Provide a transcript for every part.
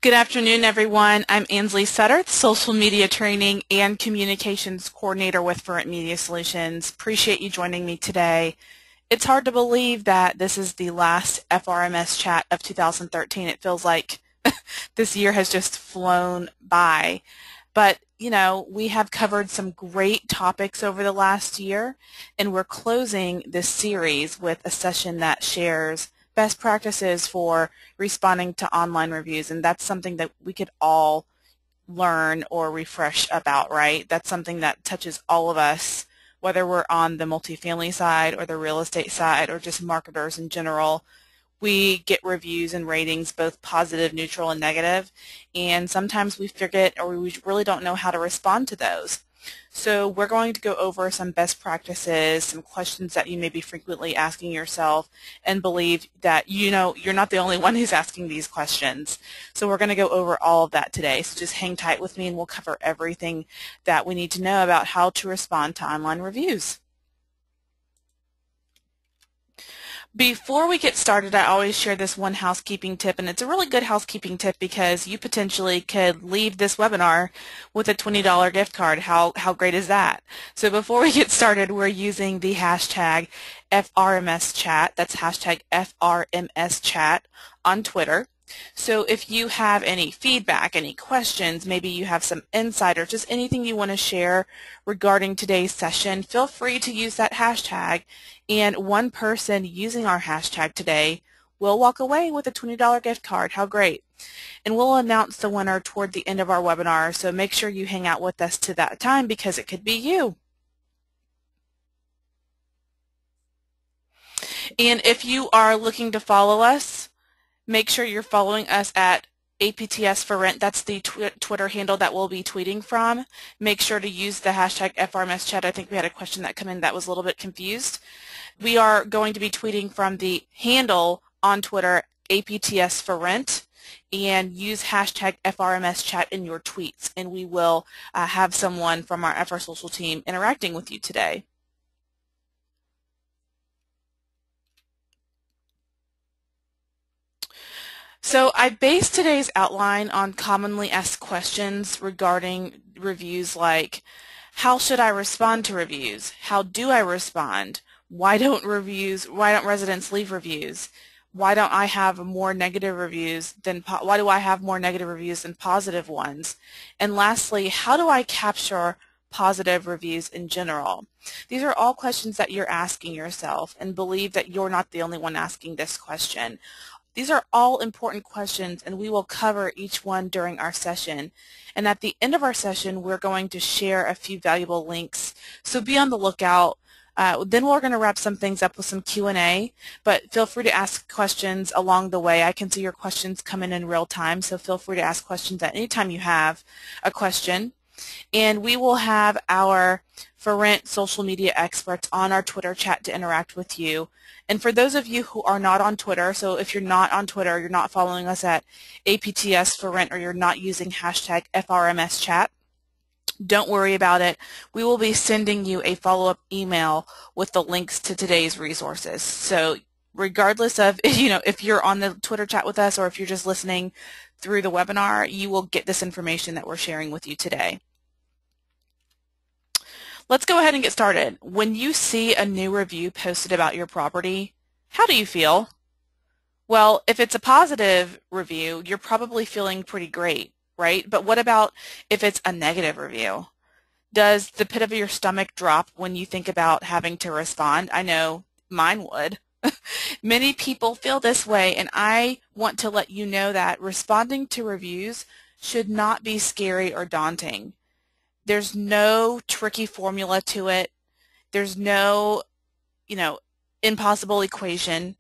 Good afternoon, everyone. I'm Angie Sutter, Social Media Training and Communications Coordinator with ForRent Media Solutions. Appreciate you joining me today. It's hard to believe that this is the last FRMS chat of 2013. It feels like this year has just flown by. But, you know, we have covered some great topics over the last year, and we're closing this series with a session that shares best practices for responding to online reviews, and that's something that we could all learn or refresh about, right? That's something that touches all of us, whether we're on the multifamily side or the real estate side or just marketers in general. We get reviews and ratings, both positive, neutral, and negative, and sometimes we forget or we really don't know how to respond to those. So we're going to go over some best practices, some questions that you may be frequently asking yourself, and believe that you're not the only one who's asking these questions. So we're going to go over all of that today. So just hang tight with me and we'll cover everything that we need to know about how to respond to online reviews. Before we get started, I always share this one housekeeping tip, and it's a really good housekeeping tip because you potentially could leave this webinar with a $20 gift card. How great is that? So before we get started, we're using the hashtag FRMSChat. That's hashtag FRMSChat on Twitter. So if you have any feedback, any questions, maybe you have some insight or just anything you want to share regarding today's session, feel free to use that hashtag, and one person using our hashtag today will walk away with a $20 gift card. How great. And we'll announce the winner toward the end of our webinar, so make sure you hang out with us to that time because it could be you. And if you are looking to follow us, make sure you're following us at APTS for Rent. That's the Twitter handle that we'll be tweeting from. Make sure to use the hashtag FRMSChat. I think we had a question that came in that was a little bit confused. We are going to be tweeting from the handle on Twitter, APTS for Rent, and use hashtag FRMSChat in your tweets, and we will have someone from our FR Social team interacting with you today. So I based today's outline on commonly asked questions regarding reviews like, how should I respond to reviews? How do I respond? Why don't residents leave reviews? Why do I have more negative reviews than positive ones? And lastly, how do I capture positive reviews in general? These are all questions that you're asking yourself, and believe that you're not the only one asking this question. These are all important questions, and we will cover each one during our session. And at the end of our session, we're going to share a few valuable links, so be on the lookout. Then we're going to wrap some things up with some Q&A, but feel free to ask questions along the way. I can see your questions come in real time, so feel free to ask questions at any time you have a question. And we will have our ForRent social media experts on our Twitter chat to interact with you. And for those of you who are not on Twitter, so if you're not on Twitter, you're not following us at APTS ForRent, or you're not using hashtag FRMSChat, don't worry about it. We will be sending you a follow-up email with the links to today's resources. So regardless of, if you're on the Twitter chat with us or if you're just listening through the webinar, you will get this information that we're sharing with you today. Let's go ahead and get started. When you see a new review posted about your property, how do you feel? Well, if it's a positive review, you're probably feeling pretty great, right? But what about if it's a negative review? Does the pit of your stomach drop when you think about having to respond? I know mine would. Many people feel this way, and I want to let you know that responding to reviews should not be scary or daunting. There's no tricky formula to it. There's no, impossible equation.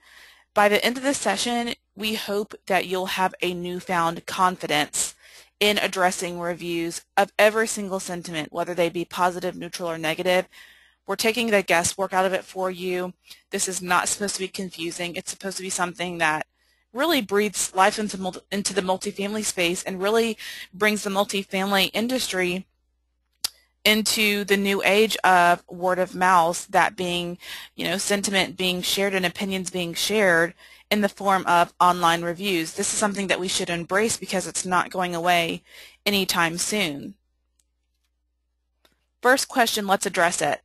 By the end of the session, we hope that you'll have a newfound confidence in addressing reviews of every single sentiment, whether they be positive, neutral, or negative. We're taking the guesswork out of it for you. This is not supposed to be confusing. It's supposed to be something that really breathes life into the multifamily space and really brings the multifamily industry into the new age of word of mouth, that being, sentiment being shared and opinions being shared in the form of online reviews. This is something that we should embrace because it's not going away anytime soon. First question, let's address it.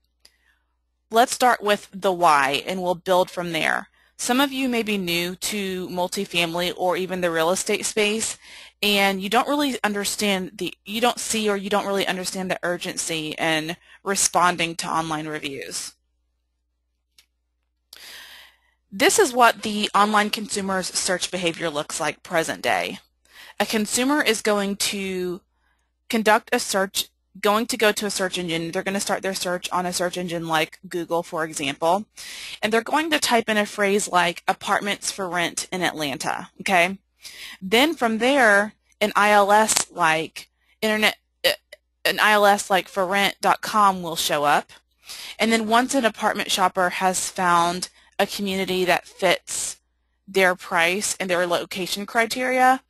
Let's start with the why, and we'll build from there. Some of you may be new to multifamily or even the real estate space, and you don't really understand you don't really understand the urgency in responding to online reviews. This is what the online consumer's search behavior looks like present day. A consumer is going to conduct a search, going to go to a search engine. They're going to start their search on a search engine like Google, for example, and they're going to type in a phrase like apartments for rent in Atlanta, okay? Then from there, an ILS like ForRent.com will show up. And then once an apartment shopper has found a community that fits their price and their location criteria,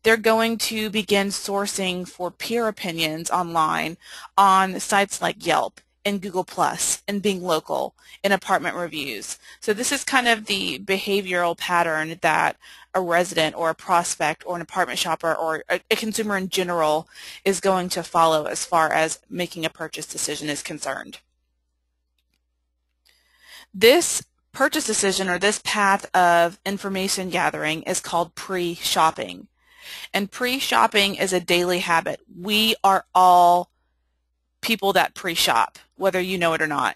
they're going to begin sourcing for peer opinions online on sites like Yelp and Google Plus and Being Local and apartment reviews. So this is kind of the behavioral pattern that a resident or a prospect or an apartment shopper or a consumer in general is going to follow as far as making a purchase decision is concerned. This purchase decision, or this path of information gathering, is called pre-shopping. And pre-shopping is a daily habit. We are all people that pre-shop, whether you know it or not.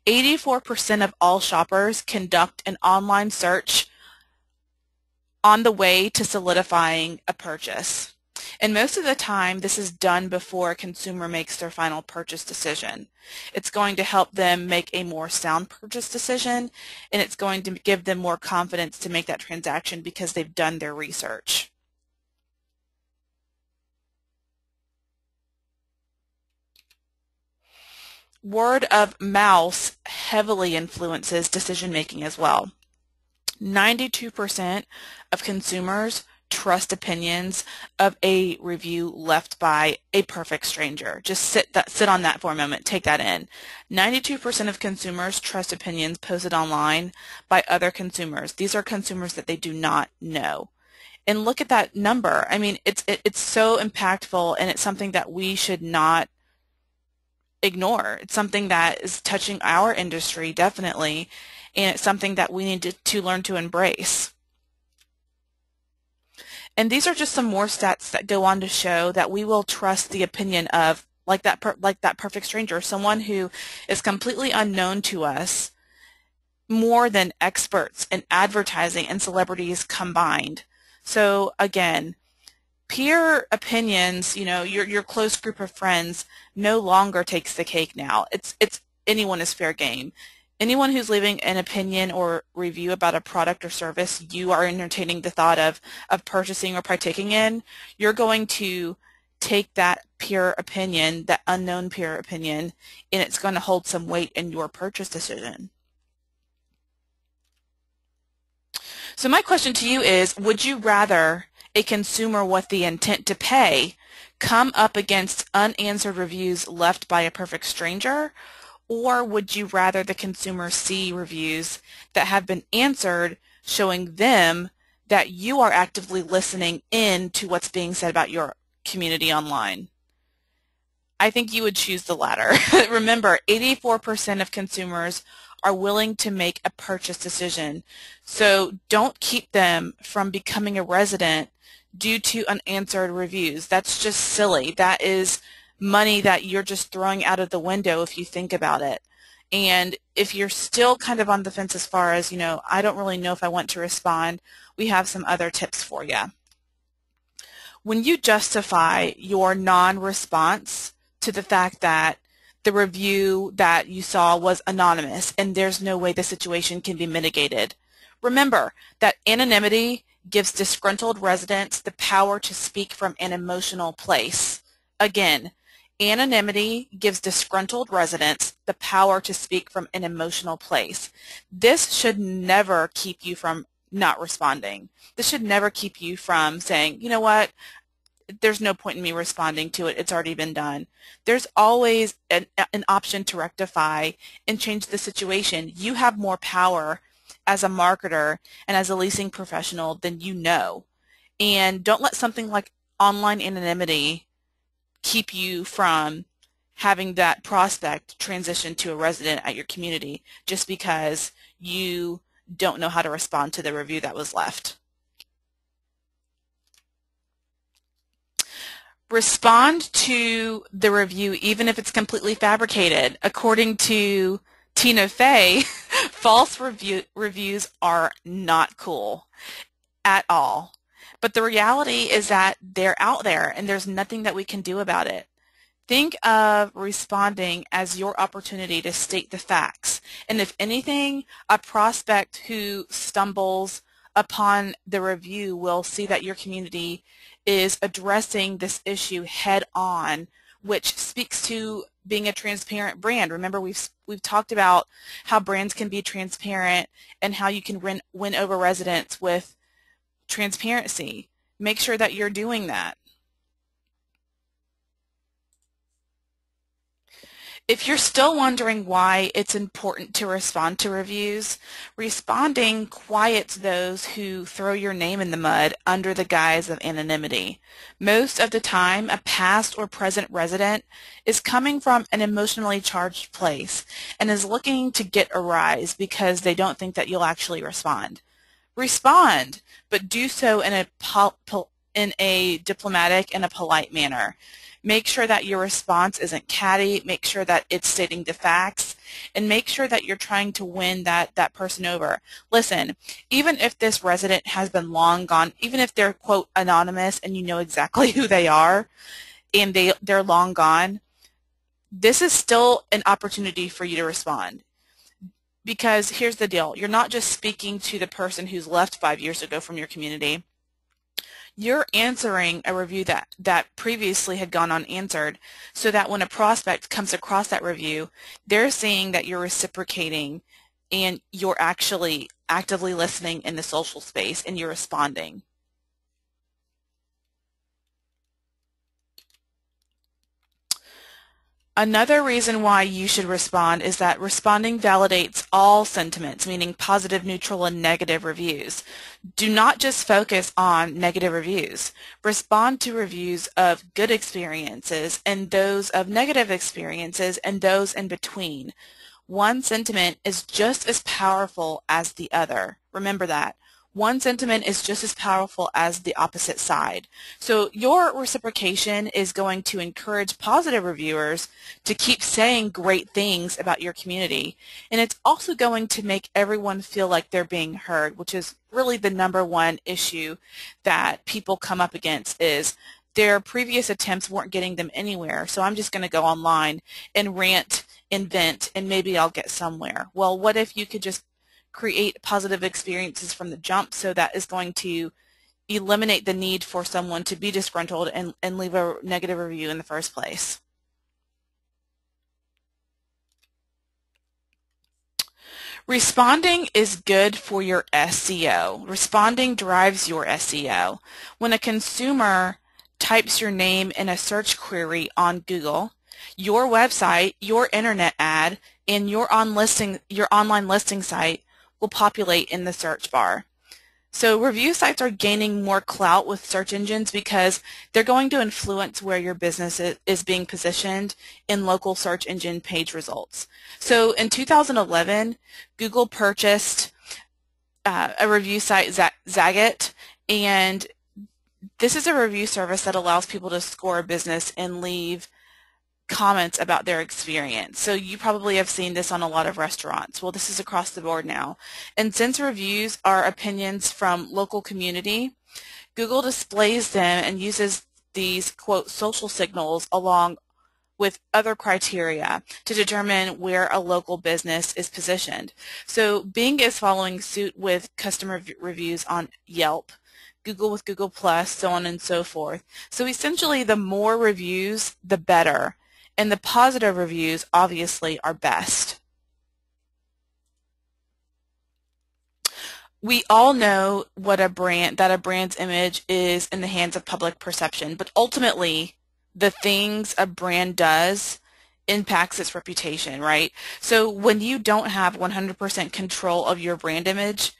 84% of all shoppers conduct an online search on the way to solidifying a purchase. And most of the time, this is done before a consumer makes their final purchase decision. It's going to help them make a more sound purchase decision, and it's going to give them more confidence to make that transaction because they've done their research. Word of mouth heavily influences decision-making as well. 92% of consumers trust opinions of a review left by a perfect stranger. Just sit on that for a moment. Take that in. 92% of consumers trust opinions posted online by other consumers. These are consumers that they do not know. And look at that number. I mean, it's so impactful, and it's something that we should not ignore. It's something that is touching our industry, definitely, and it's something that we need to learn to embrace. And these are just some more stats that go on to show that we will trust the opinion of like that perfect stranger, someone who is completely unknown to us, more than experts in advertising and celebrities combined. So again, peer opinions, your close group of friends no longer takes the cake now. It's anyone is fair game. Anyone who's leaving an opinion or review about a product or service you are entertaining the thought of purchasing or partaking in, you're going to take that peer opinion, that unknown peer opinion, and it's going to hold some weight in your purchase decision. So my question to you is, would you rather a consumer with the intent to pay come up against unanswered reviews left by a perfect stranger, or would you rather the consumer see reviews that have been answered showing them that you are actively listening in to what's being said about your community online? I think you would choose the latter. Remember, 84% of consumers are willing to make a purchase decision. So don't keep them from becoming a resident due to unanswered reviews. That's just silly. That is money that you're just throwing out of the window if you think about it. And if you're still kind of on the fence as far as, I don't really know if I want to respond, we have some other tips for you. When you justify your non-response to the fact that the review that you saw was anonymous and there's no way the situation can be mitigated, remember that anonymity gives disgruntled residents the power to speak from an emotional place. Again, anonymity gives disgruntled residents the power to speak from an emotional place. This should never keep you from not responding. This should never keep you from saying, you know what, there's no point in me responding to it. It's already been done. There's always an option to rectify and change the situation. You have more power as a marketer and as a leasing professional than you know. And don't let something like online anonymity keep you from having that prospect transition to a resident at your community just because you don't know how to respond to the review that was left. Respond to the review even if it's completely fabricated. According to Tina Fey, false reviews are not cool at all. But the reality is that they're out there and there's nothing that we can do about it. Think of responding as your opportunity to state the facts. And if anything, a prospect who stumbles upon the review will see that your community is addressing this issue head on, which speaks to being a transparent brand. Remember, we've talked about how brands can be transparent and how you can win over residents with transparency. Make sure that you're doing that. If you're still wondering why it's important to respond to reviews, responding quiets those who throw your name in the mud under the guise of anonymity. Most of the time, a past or present resident is coming from an emotionally charged place and is looking to get a rise because they don't think that you'll actually respond. Respond, but do so in a diplomatic and a polite manner. Make sure that your response isn't catty. Make sure that it's stating the facts, and make sure that you're trying to win that person over. Listen, even if this resident has been long gone, even if they're, quote, anonymous and you know exactly who they are and they're long gone, this is still an opportunity for you to respond. Because here's the deal. You're not just speaking to the person who's left 5 years ago from your community. You're answering a review that previously had gone unanswered, so that when a prospect comes across that review, they're seeing that you're reciprocating and you're actually actively listening in the social space and you're responding. Another reason why you should respond is that responding validates all sentiments, meaning positive, neutral, and negative reviews. Do not just focus on negative reviews. Respond to reviews of good experiences and those of negative experiences and those in between. One sentiment is just as powerful as the other. Remember that. One sentiment is just as powerful as the opposite side. So your reciprocation is going to encourage positive reviewers to keep saying great things about your community. And it's also going to make everyone feel like they're being heard, which is really the #1 issue that people come up against is their previous attempts weren't getting them anywhere. So I'm just going to go online and rant and vent and maybe I'll get somewhere. Well, what if you could just create positive experiences from the jump, so that is going to eliminate the need for someone to be disgruntled and leave a negative review in the first place. Responding is good for your SEO. Responding drives your SEO. When a consumer types your name in a search query on Google, your website, your internet ad, and your online listing site will populate in the search bar. So review sites are gaining more clout with search engines because they're going to influence where your business is being positioned in local search engine page results. So in 2011, Google purchased a review site, Zagat, and this is a review service that allows people to score a business and leave comments about their experience. So you probably have seen this on a lot of restaurants. Well, this is across the board now. And since reviews are opinions from local community, Google displays them and uses these, quote, social signals along with other criteria to determine where a local business is positioned. So Bing is following suit with customer reviews on Yelp, Google with Google+, so on and so forth. So essentially, the more reviews, the better. And the positive reviews, obviously, are best. We all know what a brand's image is in the hands of public perception, but ultimately the things a brand does impacts its reputation, right? So when you don't have 100% control of your brand image,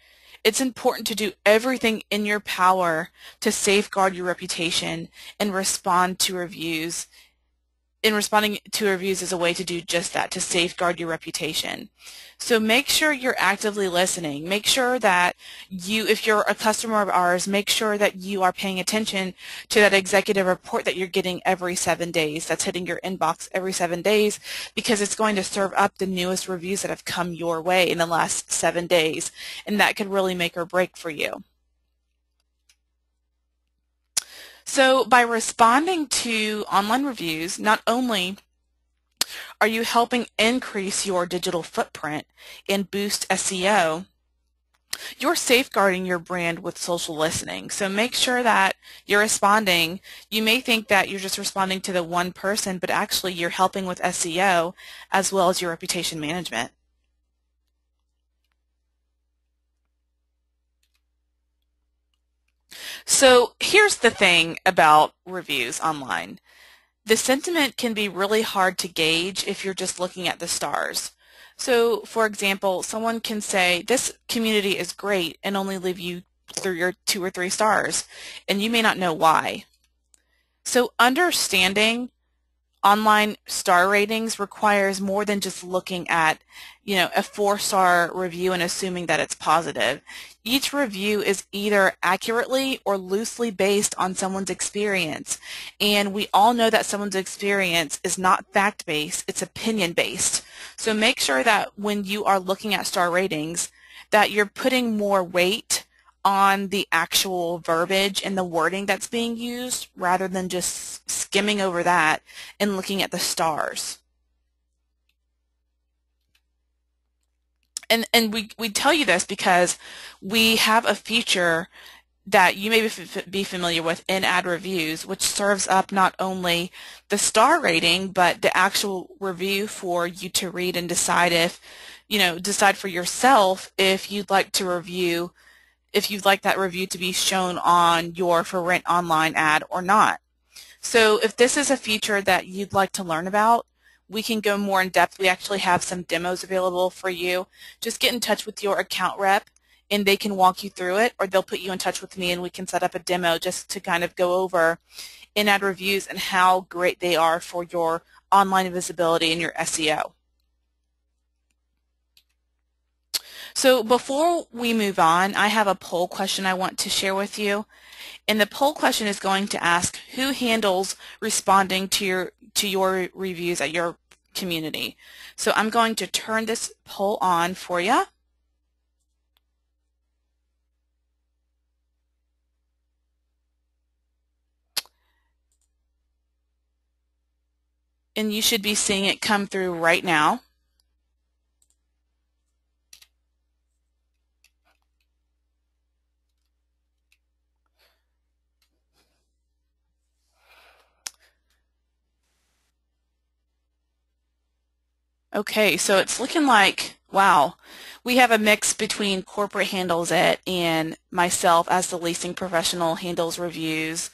it's important to do everything in your power to safeguard your reputation and respond to reviews. And responding to reviews is a way to do just that, to safeguard your reputation. So make sure you're actively listening. Make sure that if you're a customer of ours, make sure that you are paying attention to that executive report that you're getting every 7 days. That's hitting your inbox every 7 days, because it's going to serve up the newest reviews that have come your way in the last 7 days. And that could really make or break for you. So by responding to online reviews, not only are you helping increase your digital footprint and boost SEO, you're safeguarding your brand with social listening. So make sure that you're responding. You may think that you're just responding to the one person, but actually you're helping with SEO as well as your reputation management. So here's the thing about reviews online. The sentiment can be really hard to gauge if you're just looking at the stars. So, for example, someone can say, this community is great, and only leave you 2 or 3 stars, and you may not know why. So understanding online star ratings requires more than just looking at, a 4-star review and assuming that it's positive. Each review is either accurately or loosely based on someone's experience. And we all know that someone's experience is not fact-based, it's opinion-based. So make sure that when you are looking at star ratings, that you're putting more weight on the actual verbiage and the wording that's being used rather than just skimming over that and looking at the stars. And we tell you this because we have a feature that you may be familiar with in ad reviews, which serves up not only the star rating but the actual review for you to read and decide decide for yourself if you'd like that review to be shown on your For Rent online ad or not. So if this is a feature that you'd like to learn about, we can go more in depth. We actually have some demos available for you. Just get in touch with your account rep and they can walk you through it, or they'll put you in touch with me and we can set up a demo just to kind of go over in-ad reviews and how great they are for your online visibility and your SEO. So before we move on, I have a poll question I want to share with you. And the poll question is going to ask, who handles responding to your reviews at your community? So I'm going to turn this poll on for you. And you should be seeing it come through right now. Okay, so it's looking like, wow, we have a mix between corporate handles it and myself as the leasing professional handles reviews.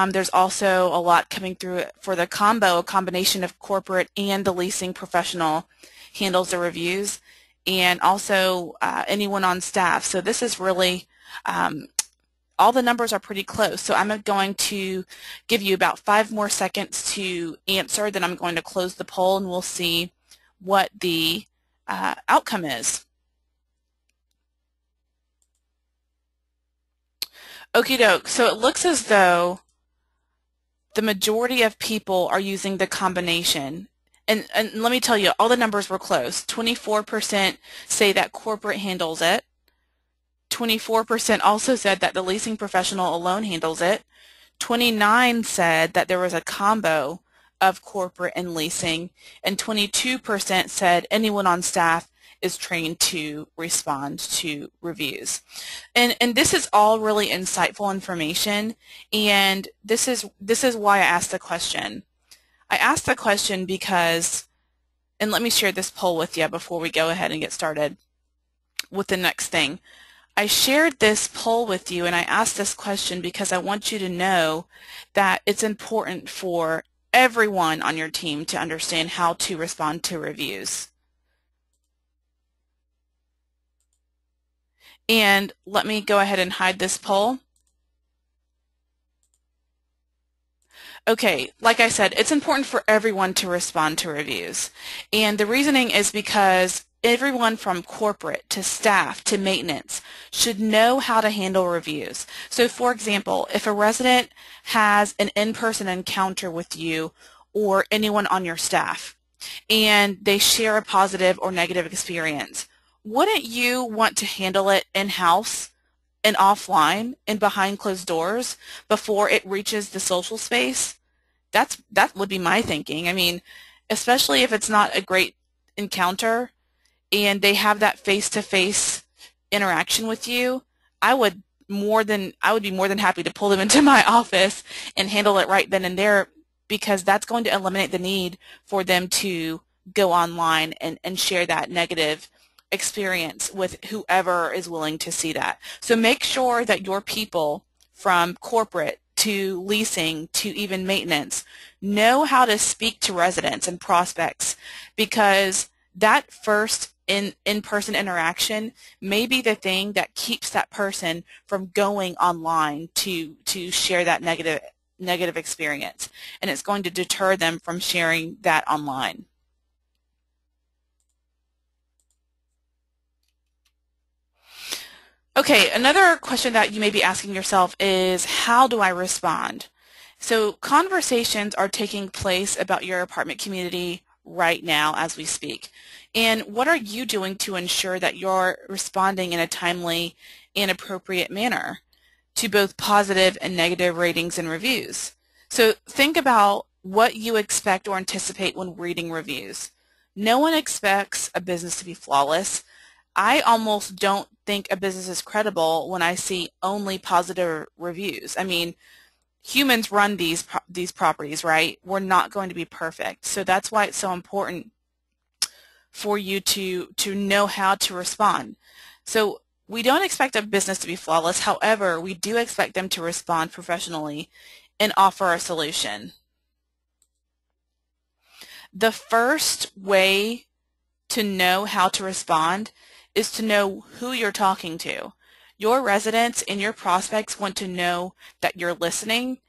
There's also a lot coming through for the combo, a combination of corporate and the leasing professional handles the reviews, and also anyone on staff. So this is really, all the numbers are pretty close. So I'm going to give you about 5 more seconds to answer, then I'm going to close the poll and we'll see what the outcome is. Okie doke, so it looks as though the majority of people are using the combination. And let me tell you, all the numbers were close. 24% say that corporate handles it. 24% also said that the leasing professional alone handles it. 29% said that there was a combo of corporate and leasing, and 22% said anyone on staff is trained to respond to reviews. And this is all really insightful information, and this is why I asked the question. I asked the question because, and let me share this poll with you before we go ahead and get started with the next thing. I shared this poll with you and I asked this question because I want you to know that it's important for everyone on your team to understand how to respond to reviews. And let me go ahead and hide this poll. Okay, like I said, it's important for everyone to respond to reviews. And the reasoning is because everyone from corporate to staff to maintenance should know how to handle reviews. So for example, if a resident has an in-person encounter with you or anyone on your staff and they share a positive or negative experience, wouldn't you want to handle it in-house and offline and behind closed doors before it reaches the social space? That would be my thinking. I mean, especially if it's not a great encounter and they have that face-to-face interaction with you, I would be more than happy to pull them into my office and handle it right then and there, because that's going to eliminate the need for them to go online and share that negative experience with whoever is willing to see that. So make sure that your people from corporate to leasing to even maintenance know how to speak to residents and prospects, because that first in-person interaction may be the thing that keeps that person from going online to share that negative experience, and it's going to deter them from sharing that online. Okay, another question that you may be asking yourself is, how do I respond? So conversations are taking place about your apartment community right now as we speak. And what are you doing to ensure that you're responding in a timely and appropriate manner to both positive and negative ratings and reviews? So think about what you expect or anticipate when reading reviews. No one expects a business to be flawless. I almost don't think a business is credible when I see only positive reviews. I mean, humans run these properties, right? We're not going to be perfect. So that's why it's so important for you to know how to respond. So we don't expect a business to be flawless. However, we do expect them to respond professionally and offer a solution. The first way to know how to respond is to know who you're talking to. Your residents and your prospects want to know that you're listening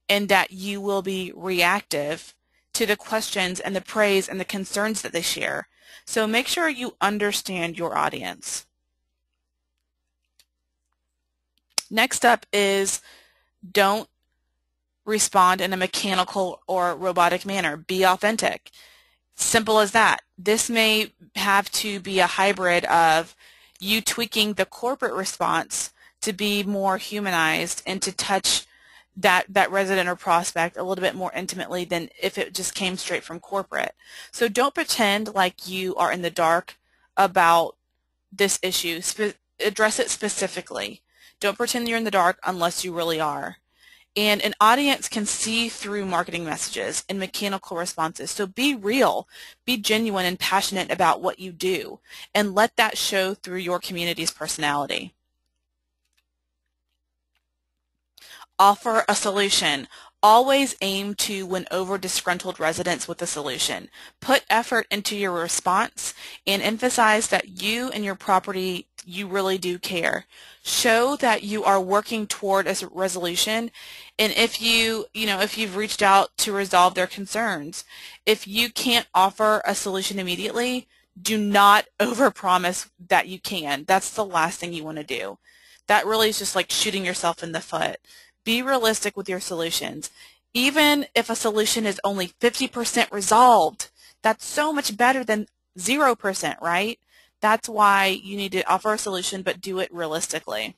and that you will be reactive to the questions and the praise and the concerns that they share. So make sure you understand your audience. Next up is, don't respond in a mechanical or robotic manner. Be authentic. Simple as that. This may have to be a hybrid of you tweaking the corporate response to be more humanized and to touch that resident or prospect a little bit more intimately than if it just came straight from corporate. So don't pretend like you are in the dark about this issue. Address it specifically. Don't pretend you're in the dark unless you really are. And an audience can see through marketing messages and mechanical responses. So be real, be genuine and passionate about what you do, and let that show through your community's personality. Offer a solution. Always aim to win over disgruntled residents with a solution. Put effort into your response and emphasize that you and your property, you really do care. Show that you are working toward a resolution, and if you've reached out to resolve their concerns. If you can't offer a solution immediately, do not overpromise that you can. That's the last thing you want to do. That really is just like shooting yourself in the foot. Be realistic with your solutions. Even if a solution is only 50% resolved, that's so much better than 0%, right? That's why you need to offer a solution, but do it realistically.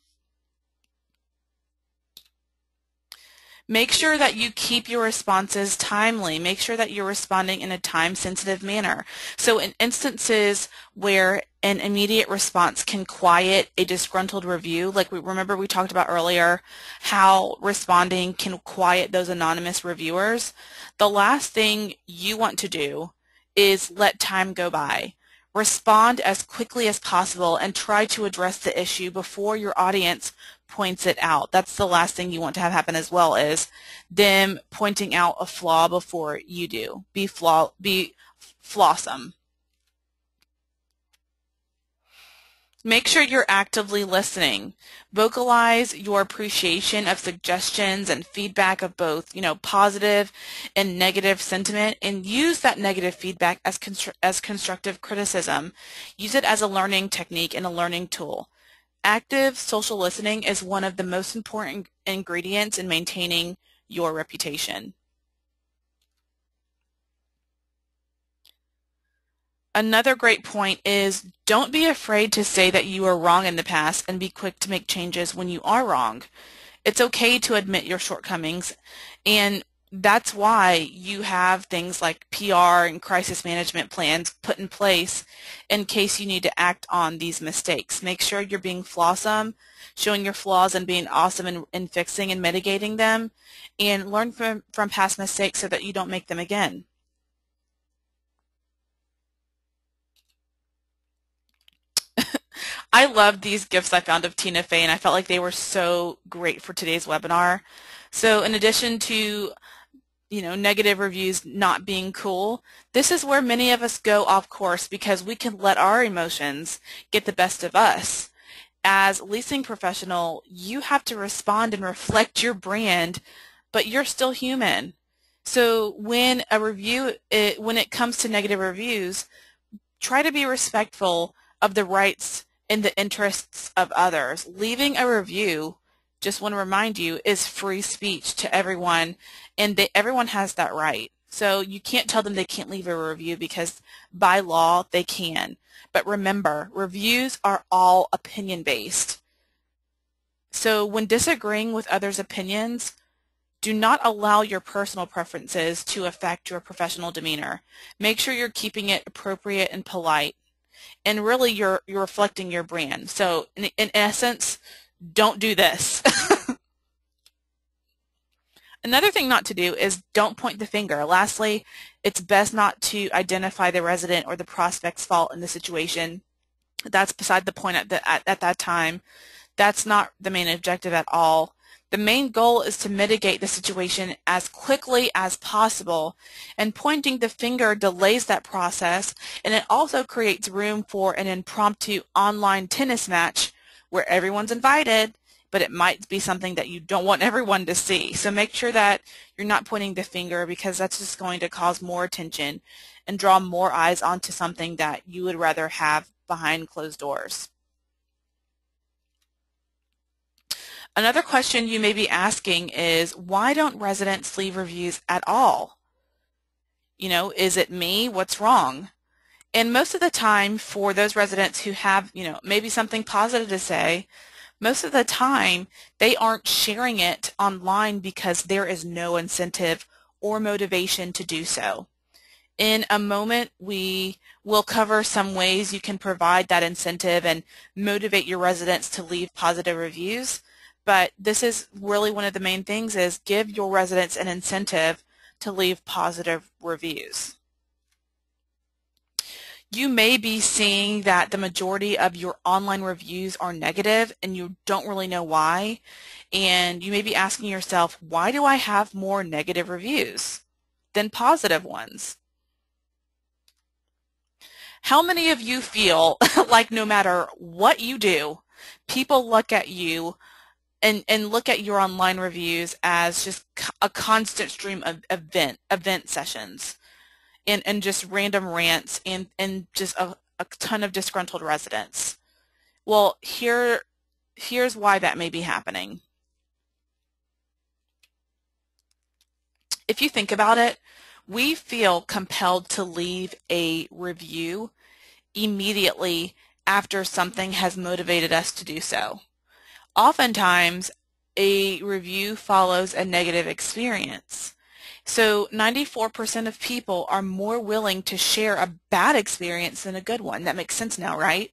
Make sure that you keep your responses timely. Make sure that you're responding in a time-sensitive manner. So in instances where an immediate response can quiet a disgruntled review, like remember we talked about earlier how responding can quiet those anonymous reviewers, the last thing you want to do is let time go by. Respond as quickly as possible and try to address the issue before your audience points it out. That's the last thing you want to have happen as well, is them pointing out a flaw before you do. Be flawsome. Make sure you're actively listening. Vocalize your appreciation of suggestions and feedback of both, positive and negative sentiment, and use that negative feedback as constructive criticism. Use it as a learning technique and a learning tool. Active social listening is one of the most important ingredients in maintaining your reputation. Another great point is don't be afraid to say that you were wrong in the past and be quick to make changes when you are wrong. It's okay to admit your shortcomings, and that's why you have things like PR and crisis management plans put in place in case you need to act on these mistakes. Make sure you're being flawsome, showing your flaws and being awesome in fixing and mitigating them, and learn from past mistakes so that you don't make them again. I loved these gifts I found of Tina Fey, and I felt like they were so great for today's webinar. So in addition to, negative reviews not being cool, this is where many of us go off course because we can let our emotions get the best of us. As a leasing professional, you have to respond and reflect your brand, but you're still human. So when when it comes to negative reviews, try to be respectful of the rights and the interests of others. Leaving a review, just want to remind you, is free speech to everyone, and everyone has that right. So you can't tell them they can't leave a review because by law they can. But remember, reviews are all opinion-based. So when disagreeing with others' opinions, do not allow your personal preferences to affect your professional demeanor. Make sure you're keeping it appropriate and polite. And really you're reflecting your brand. So in essence, don't do this. Another thing not to do is don't point the finger. Lastly, it's best not to identify the resident or the prospect's fault in the situation. That's beside the point at that time. That's not the main objective at all. The main goal is to mitigate the situation as quickly as possible, and pointing the finger delays that process, and it also creates room for an impromptu online tennis match where everyone's invited, but it might be something that you don't want everyone to see. So make sure that you're not pointing the finger, because that's just going to cause more attention and draw more eyes onto something that you would rather have behind closed doors. Another question you may be asking is, why don't residents leave reviews at all? Is it me? What's wrong? And most of the time, for those residents who have, maybe something positive to say, most of the time they aren't sharing it online because there is no incentive or motivation to do so. In a moment, we will cover some ways you can provide that incentive and motivate your residents to leave positive reviews. But this is really one of the main things, is give your residents an incentive to leave positive reviews. You may be seeing that the majority of your online reviews are negative and you don't really know why. And you may be asking yourself, why do I have more negative reviews than positive ones? How many of you feel like no matter what you do, people look at you and look at your online reviews as just a constant stream of event sessions and just random rants and just a ton of disgruntled residents? Well, here's why that may be happening. If you think about it, we feel compelled to leave a review immediately after something has motivated us to do so. Oftentimes, a review follows a negative experience. So 94% of people are more willing to share a bad experience than a good one. That makes sense now, right?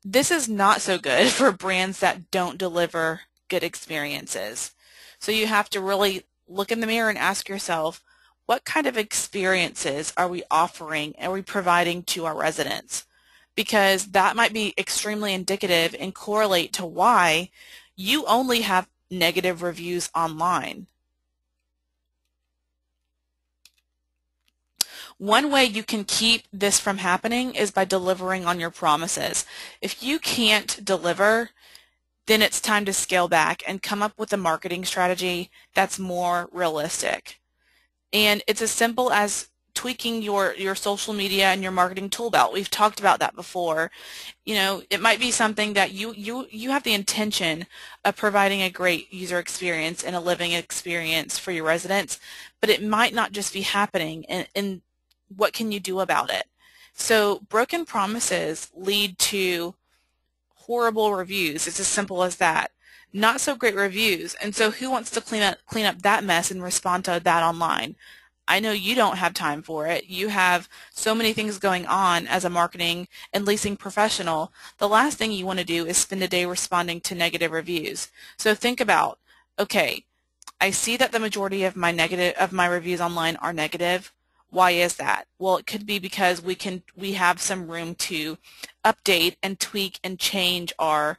This is not so good for brands that don't deliver good experiences. So you have to really look in the mirror and ask yourself, what kind of experiences are we offering and are we providing to our residents? Because that might be extremely indicative and correlate to why you only have negative reviews online. One way you can keep this from happening is by delivering on your promises. If you can't deliver, then it's time to scale back and come up with a marketing strategy that's more realistic. And it's as simple as tweaking your social media and your marketing tool belt. We've talked about that before. You know, it might be something that you have the intention of providing a great user experience and a living experience for your residents, but it might not just be happening, and what can you do about it? So broken promises lead to horrible reviews. It's as simple as that. Not so great reviews. And so who wants to clean up that mess and respond to that online? I know you don't have time for it. You have so many things going on as a marketing and leasing professional. The last thing you want to do is spend a day responding to negative reviews. So think about, okay, I see that the majority of my reviews online are negative. Why is that? Well, it could be because we have some room to update and tweak and change our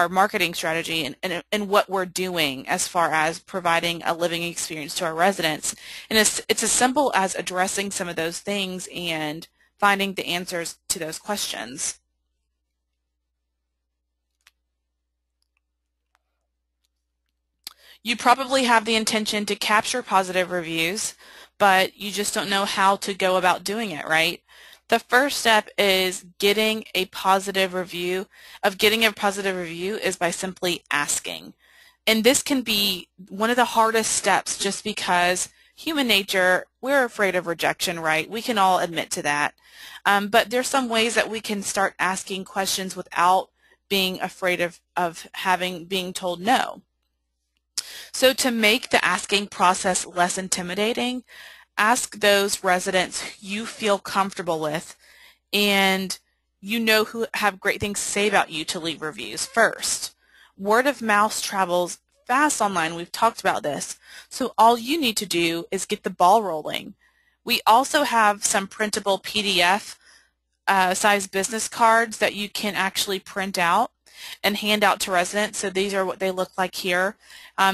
marketing strategy and what we're doing as far as providing a living experience to our residents. And it's as simple as addressing some of those things and finding the answers to those questions. You probably have the intention to capture positive reviews, but you just don't know how to go about doing it, right? The first step is getting a positive review. Getting a positive review is by simply asking. And this can be one of the hardest steps just because human nature, we're afraid of rejection, right? We can all admit to that. But there's some ways that we can start asking questions without being afraid of being told no. So to make the asking process less intimidating, ask those residents you feel comfortable with and you know who have great things to say about you to leave reviews first. Word of mouth travels fast online. We've talked about this. So all you need to do is get the ball rolling. We also have some printable PDF size business cards that you can actually print out and hand out to residents. So these are what they look like here.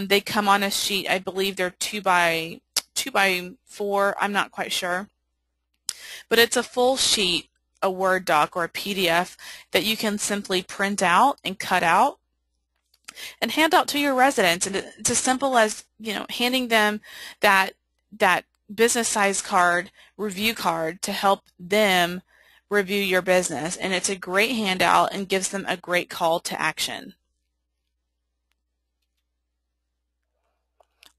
They come on a sheet. I believe they're 2 by 4. I'm not quite sure. But it's a full sheet, a Word doc or a PDF that you can simply print out and cut out and hand out to your residents. And it's as simple as, you know, handing them that business size card, review card to help them review your business. And it's a great handout and gives them a great call to action.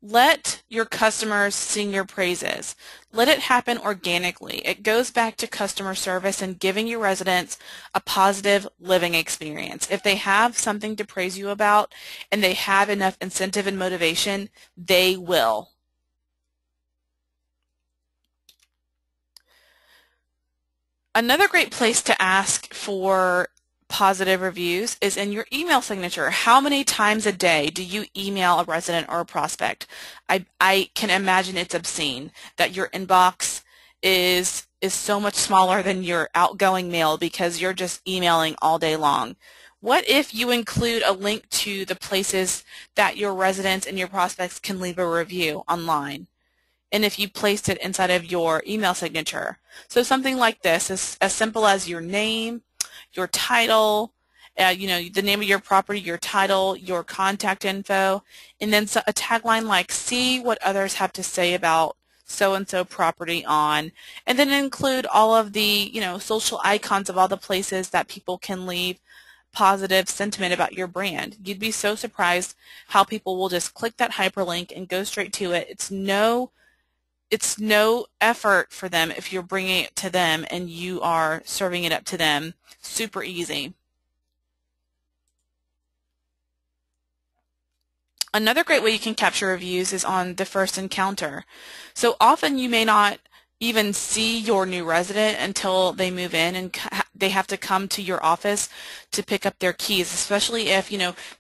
Let your customers sing your praises. Let it happen organically. It goes back to customer service and giving your residents a positive living experience. If they have something to praise you about and they have enough incentive and motivation, they will. Another great place to ask for positive reviews is in your email signature. How many times a day do you email a resident or a prospect? I can imagine it's obscene that your inbox is so much smaller than your outgoing mail because you're just emailing all day long. What if you include a link to the places that your residents and your prospects can leave a review online? And if you placed it inside of your email signature. So something like this is as simple as your name, your title, you know, the name of your property, your title, your contact info, and then a tagline like, see what others have to say about so-and-so property on, and then include all of the, you know, social icons of all the places that people can leave positive sentiment about your brand. You'd be so surprised how people will just click that hyperlink and go straight to it. It's no effort for them if you're bringing it to them and you are serving it up to them. Super easy. Another great way you can capture reviews is on the first encounter. So often you may not even see your new resident until they move in, and they have to come to your office to pick up their keys, especially if,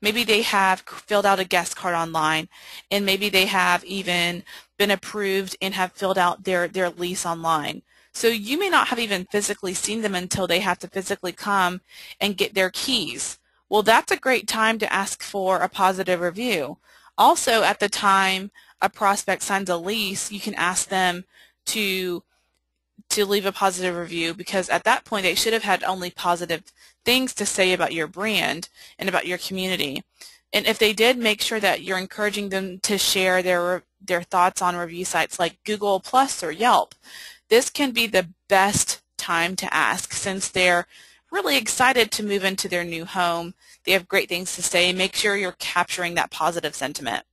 maybe they have filled out a guest card online, and maybe they have even been approved and have filled out their lease online. So you may not have even physically seen them until they have to physically come and get their keys. Well, that's a great time to ask for a positive review. Also, at the time a prospect signs a lease, you can ask them to leave a positive review, because at that point they should have had only positive things to say about your brand and about your community. And if they did, make sure that you're encouraging them to share their thoughts on review sites like Google Plus or Yelp. This can be the best time to ask, since they're really excited to move into their new home. They have great things to say. Make sure you're capturing that positive sentiment.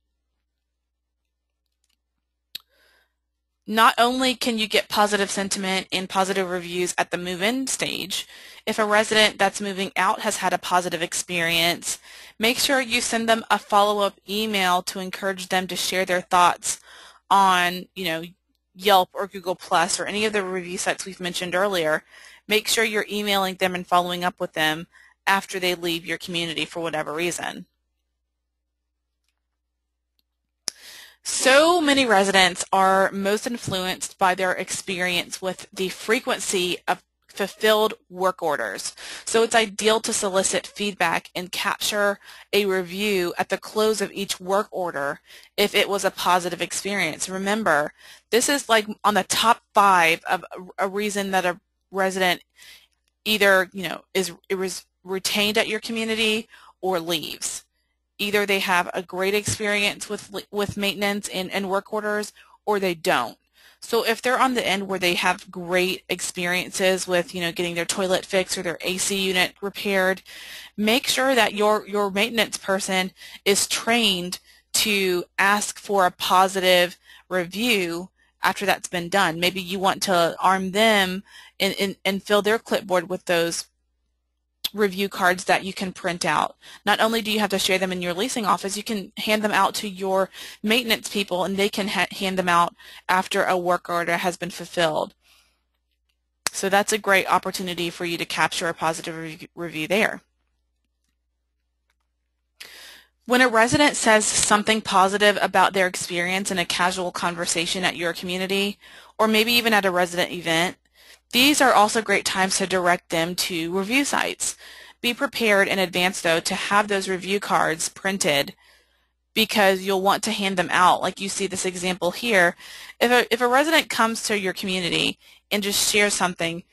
Not only can you get positive sentiment and positive reviews at the move-in stage, if a resident that's moving out has had a positive experience, make sure you send them a follow-up email to encourage them to share their thoughts on, Yelp or Google Plus or any of the review sites we've mentioned earlier. Make sure you're emailing them and following up with them after they leave your community for whatever reason. So many residents are most influenced by their experience with the frequency of fulfilled work orders. So it's ideal to solicit feedback and capture a review at the close of each work order if it was a positive experience. Remember, this is like on the top 5 of a reason that a resident either, is retained at your community or leaves. Either they have a great experience with maintenance and work orders, or they don't. So if they're on the end where they have great experiences with, getting their toilet fixed or their AC unit repaired, make sure that your maintenance person is trained to ask for a positive review after that's been done. Maybe you want to arm them and fill their clipboard with those review cards that you can print out. Not only do you have to share them in your leasing office, you can hand them out to your maintenance people, and they can hand them out after a work order has been fulfilled. So that's a great opportunity for you to capture a positive review there. When a resident says something positive about their experience in a casual conversation at your community, or maybe even at a resident event, these are also great times to direct them to review sites. Be prepared in advance, though, to have those review cards printed, because you'll want to hand them out. Like you see this example here. If a resident comes to your community and just shares something,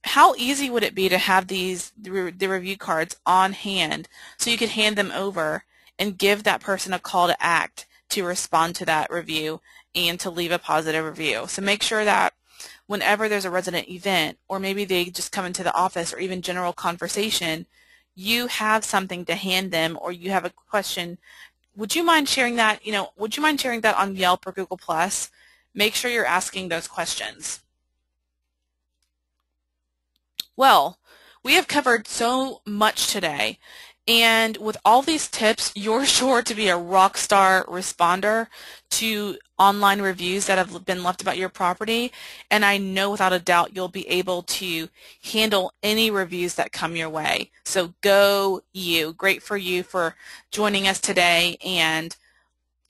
how easy would it be to have the review cards on hand so you could hand them over and give that person a call to act to respond to that review and to leave a positive review. So make sure that whenever there's a resident event, or maybe they just come into the office, or even general conversation, you have something to hand them, or you have a question. Would you mind sharing that? Would you mind sharing that on Yelp or Google Plus? Make sure you're asking those questions. Well, we have covered so much today, and with all these tips, you're sure to be a rock star responder to online reviews that have been left about your property, and I know without a doubt you'll be able to handle any reviews that come your way. So go you. Great for you for joining us today and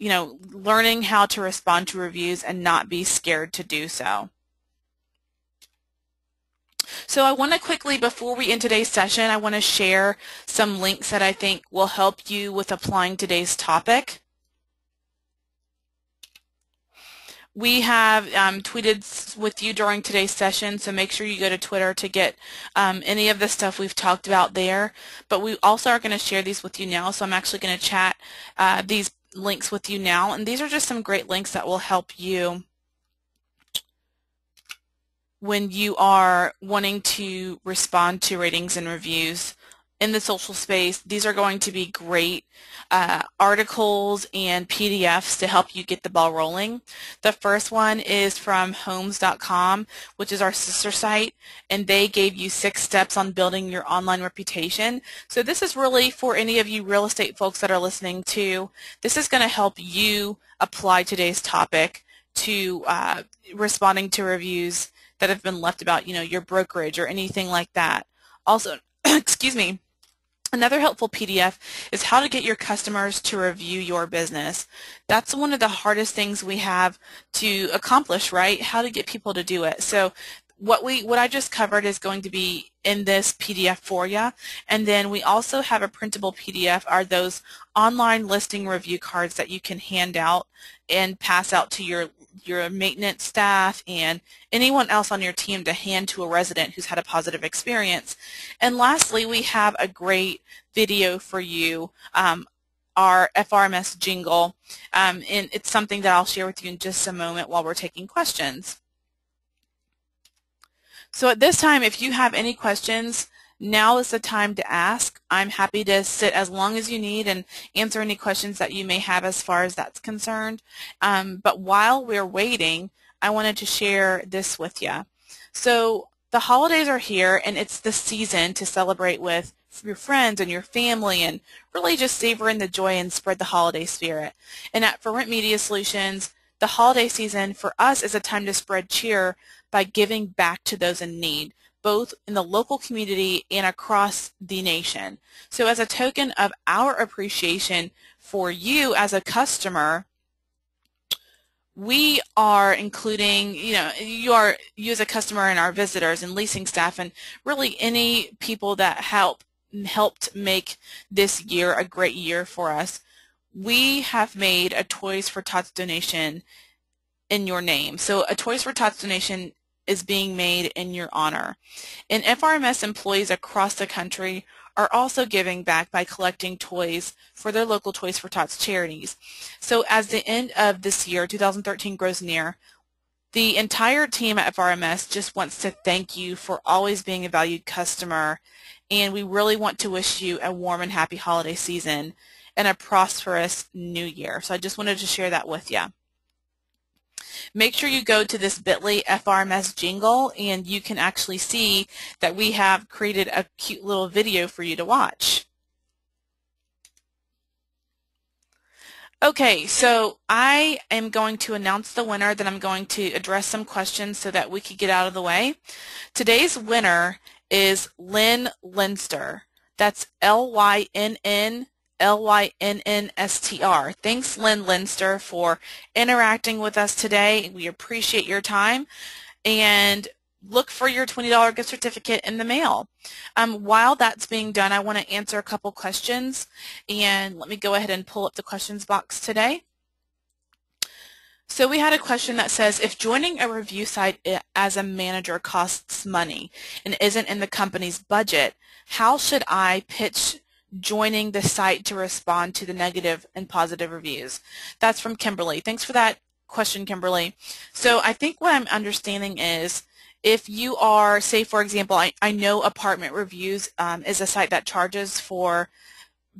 learning how to respond to reviews and not be scared to do so. So I want to quickly, before we end today's session, I want to share some links that I think will help you with applying today's topic. We have tweeted with you during today's session, so make sure you go to Twitter to get any of the stuff we've talked about there. But we also are going to share these with you now, so I'm actually going to chat these links with you now. And these are just some great links that will help you when you are wanting to respond to ratings and reviews in the social space. These are going to be great articles and PDFs to help you get the ball rolling. The first one is from Homes.com, which is our sister site, and they gave you 6 steps on building your online reputation. So this is really for any of you real estate folks that are listening to. This is going to help you apply today's topic to responding to reviews that have been left about, your brokerage or anything like that. Also, excuse me, another helpful PDF is how to get your customers to review your business. That's one of the hardest things we have to accomplish, right? How to get people to do it. So what I just covered is going to be in this PDF for you. And then we also have a printable PDF, are those online listing review cards that you can hand out and pass out to your maintenance staff and anyone else on your team to hand to a resident who's had a positive experience. And lastly, we have a great video for you, our FRMS jingle, and it's something that I'll share with you in just a moment while we're taking questions. So at this time, if you have any questions, now is the time to ask. I'm happy to sit as long as you need and answer any questions that you may have as far as that's concerned. But while we're waiting, I wanted to share this with you. So the holidays are here, and it's the season to celebrate with your friends and your family and really just savor in the joy and spread the holiday spirit. And at ForRent Media Solutions, the holiday season for us is a time to spread cheer by giving back to those in need, both in the local community and across the nation. So as a token of our appreciation for you as a customer, we are including, you as a customer and our visitors and leasing staff and really any people that helped make this year a great year for us. We have made a Toys for Tots donation in your name. So a Toys for Tots donation is being made in your honor. And FRMS employees across the country are also giving back by collecting toys for their local Toys for Tots charities. So as the end of this year, 2013, grows near, the entire team at FRMS just wants to thank you for always being a valued customer, and we really want to wish you a warm and happy holiday season and a prosperous new year. So I just wanted to share that with you. Make sure you go to this bit.ly FRMS jingle, and you can actually see that we have created a cute little video for you to watch. Okay, so I am going to announce the winner, then I'm going to address some questions so that we can get out of the way. Today's winner is Lynn Linster. That's Lynnstr. Thanks, Lynn Linster, for interacting with us today. We appreciate your time, and look for your $20 gift certificate in the mail. While that's being done, I want to answer a couple questions, and let me go ahead and pull up the questions box today. So we had a question that says, if joining a review site as a manager costs money and isn't in the company's budget, how should I pitch joining the site to respond to the negative and positive reviews? That's from Kimberly. Thanks for that question, Kimberly. So I think what I'm understanding is, if you are, say for example, I know Apartment Reviews is a site that charges for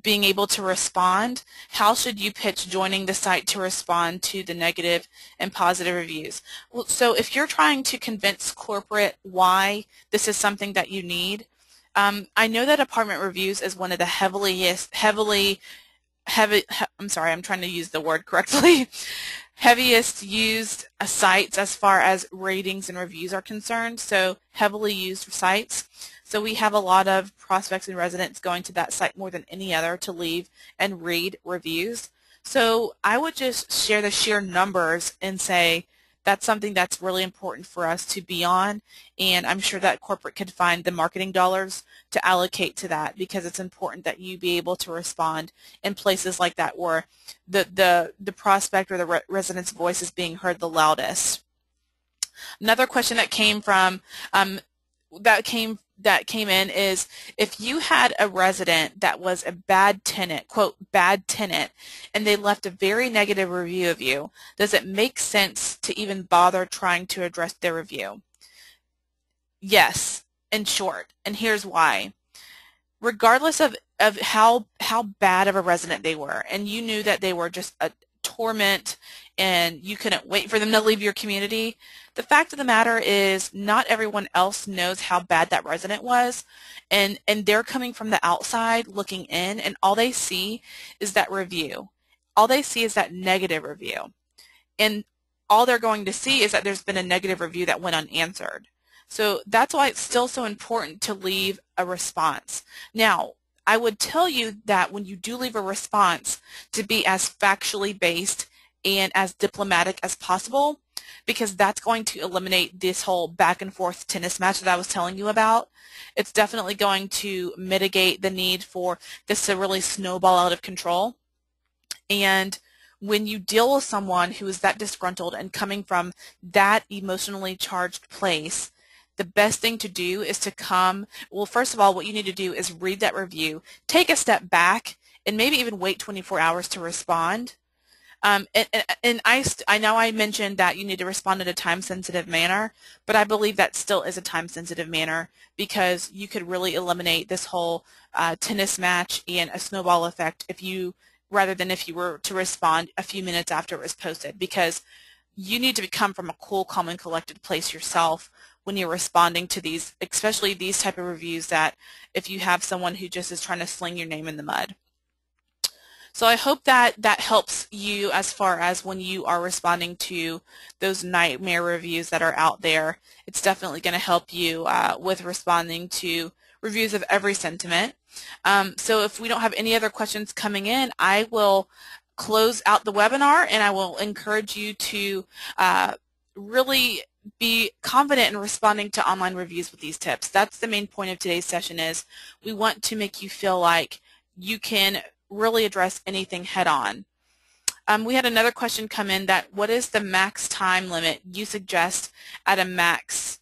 being able to respond. How should you pitch joining the site to respond to the negative and positive reviews? Well, so if you're trying to convince corporate why this is something that you need, I know that Apartment Reviews is one of the I'm sorry, I'm trying to use the word correctly, heaviest used sites as far as ratings and reviews are concerned, so heavily used sites. So we have a lot of prospects and residents going to that site more than any other to leave and read reviews. So I would just share the sheer numbers and say that's something that's really important for us to be on, and I'm sure that corporate could find the marketing dollars to allocate to that, because it's important that you be able to respond in places like that where the prospect or the resident's voice is being heard the loudest. Another question that came from that came in is, if you had a resident that was a bad tenant, quote, bad tenant, and they left a very negative review of you, does it make sense to even bother trying to address their review? Yes, in short, and here's why. Regardless of how bad of a resident they were, and you knew that they were just a torment and you couldn't wait for them to leave your community, the fact of the matter is not everyone else knows how bad that resident was, and they're coming from the outside looking in, and all they see is that review. All they see is that negative review. And all they're going to see is that there's been a negative review that went unanswered. So that's why it's still so important to leave a response. Now, I would tell you that when you do leave a response, to be as factually based and as diplomatic as possible, because that's going to eliminate this whole back and forth tennis match that I was telling you about. It's definitely going to mitigate the need for this to really snowball out of control. And when you deal with someone who is that disgruntled and coming from that emotionally charged place, the best thing to do is to well, first of all, what you need to do is read that review, take a step back, and maybe even wait 24 hours to respond. And I know I mentioned that you need to respond in a time-sensitive manner, but I believe that still is a time-sensitive manner, because you could really eliminate this whole tennis match and a snowball effect rather than if you were to respond a few minutes after it was posted, because you need to come from a cool, calm, and collected place yourself when you're responding to these, especially these type of reviews, that if you have someone who just is trying to sling your name in the mud. So I hope that that helps you as far as when you are responding to those nightmare reviews that are out there. It's definitely going to help you with responding to reviews of every sentiment. So if we don't have any other questions coming in, I will close out the webinar, and I will encourage you to really be confident in responding to online reviews with these tips. That's the main point of today's session. Is we want to make you feel like you can really address anything head on. We had another question come in, that what is the max time limit you suggest at a max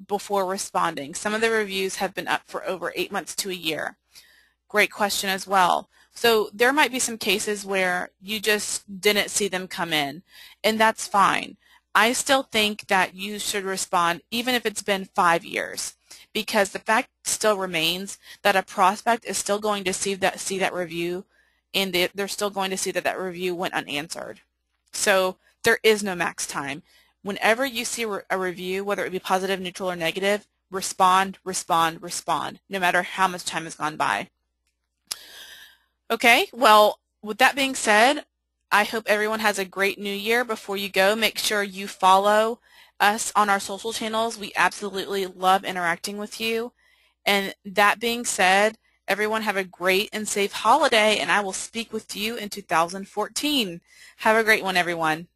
before responding? Some of the reviews have been up for over 8 months to a year. Great question as well. So there might be some cases where you just didn't see them come in, and that's fine. I still think that you should respond even if it's been 5 years, because the fact still remains that a prospect is still going to see that review, and they're still going to see that that review went unanswered. So there is no max time. Whenever you see a review, whether it be positive, neutral, or negative, respond, respond, respond, no matter how much time has gone by. Okay, well, with that being said, I hope everyone has a great new year. Before you go, make sure you follow us on our social channels. We absolutely love interacting with you. And that being said, everyone have a great and safe holiday, and I will speak with you in 2014. Have a great one, everyone.